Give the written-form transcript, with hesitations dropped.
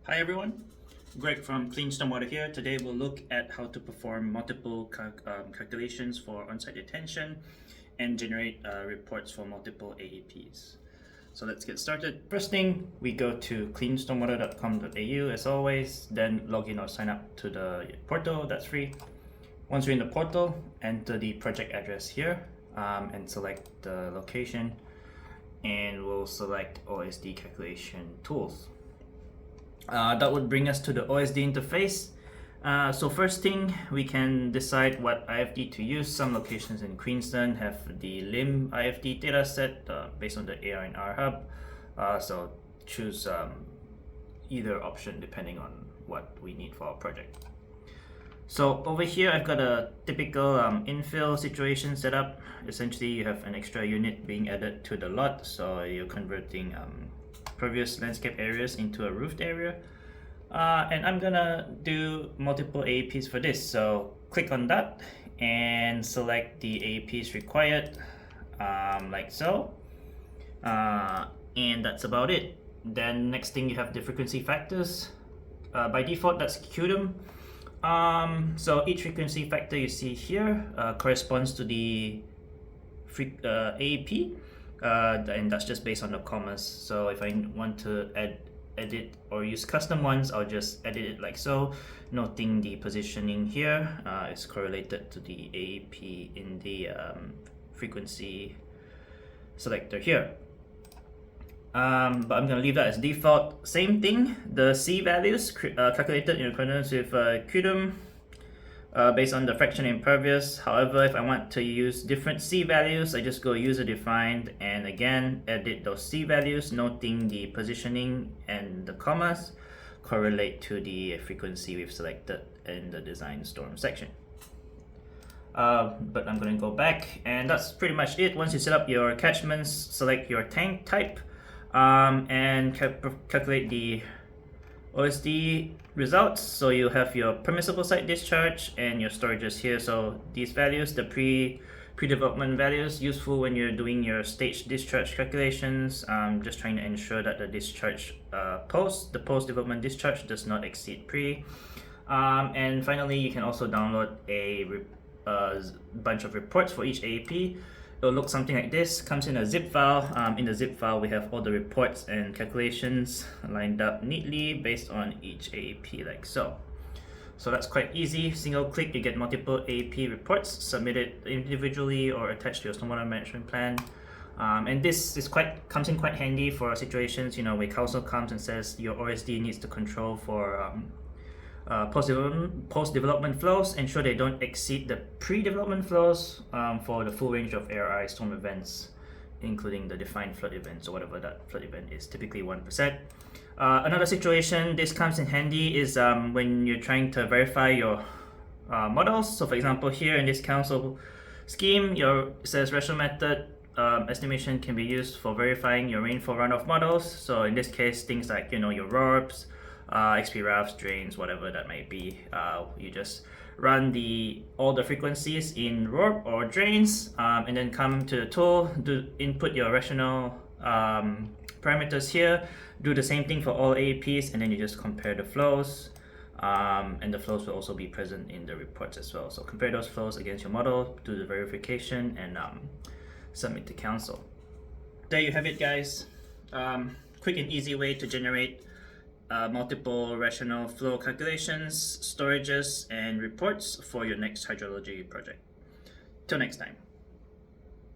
Hi everyone, Greg from Clean Stormwater here. Today we'll look at how to perform multiple calculations for on-site detention and generate reports for multiple AEPs. So let's get started. First thing, we go to cleanstormwater.com.au as always, then log in or sign up to the portal, that's free. Once you're in the portal, enter the project address here and select the location, and we'll select OSD calculation tools. That would bring us to the OSD interface. So first thing, we can decide what IFD to use. Some locations in Queensland have the LIM IFD dataset based on the AR&R hub. So choose either option depending on what we need for our project. So over here, I've got a typical infill situation set up. Essentially, you have an extra unit being added to the lot. So you're converting previous landscape areas into a roofed area, and I'm gonna do multiple AEPs for this, so click on that and select the AEPs required, like so, and that's about it. Then next thing, you have the frequency factors. By default, that's QDM. So each frequency factor you see here corresponds to the AEP. And that's just based on the commas. So if I want to edit or use custom ones, I'll just edit it like so, noting the positioning here is correlated to the AEP in the frequency selector here. But I'm going to leave that as default. Same thing, the C values calculated in accordance with QDM. Based on the fraction impervious. However, if I want to use different C values, I just go user defined and again edit those C values, noting the positioning and the commas correlate to the frequency we've selected in the design storm section. But I'm going to go back, and that's pretty much it. Once you set up your catchments, select your tank type and calculate the OSD results. So you have your permissible site discharge and your storages here. So these values, the pre-development values, useful when you're doing your stage discharge calculations, just trying to ensure that the discharge the post-development discharge does not exceed pre. And finally, you can also download a bunch of reports for each AEP. It'll look something like this. Comes in a zip file. In the zip file, we have all the reports and calculations lined up neatly based on each AEP, like so. So that's quite easy. Single click, you get multiple AEP reports submitted individually or attached to your stormwater management plan. And this is comes in quite handy for situations, where council comes and says your OSD needs to control for post-development flows, ensure they don't exceed the pre-development flows for the full range of ARI storm events, including the defined flood events or whatever that flood event is, typically 1%. Another situation this comes in handy is when you're trying to verify your models. So for example, here in this council scheme, it says rational method estimation can be used for verifying your rainfall runoff models. So in this case, things like your RORBs, XP rafts, drains, whatever that might be. You just run all the frequencies in RORB or drains, and then come to the tool, input your rational parameters here, do the same thing for all AEPs, and then you just compare the flows, and the flows will also be present in the reports as well. So compare those flows against your model, do the verification, and submit to council. There you have it, guys. Quick and easy way to generate multiple rational flow calculations, storages, and reports for your next hydrology project. Till next time.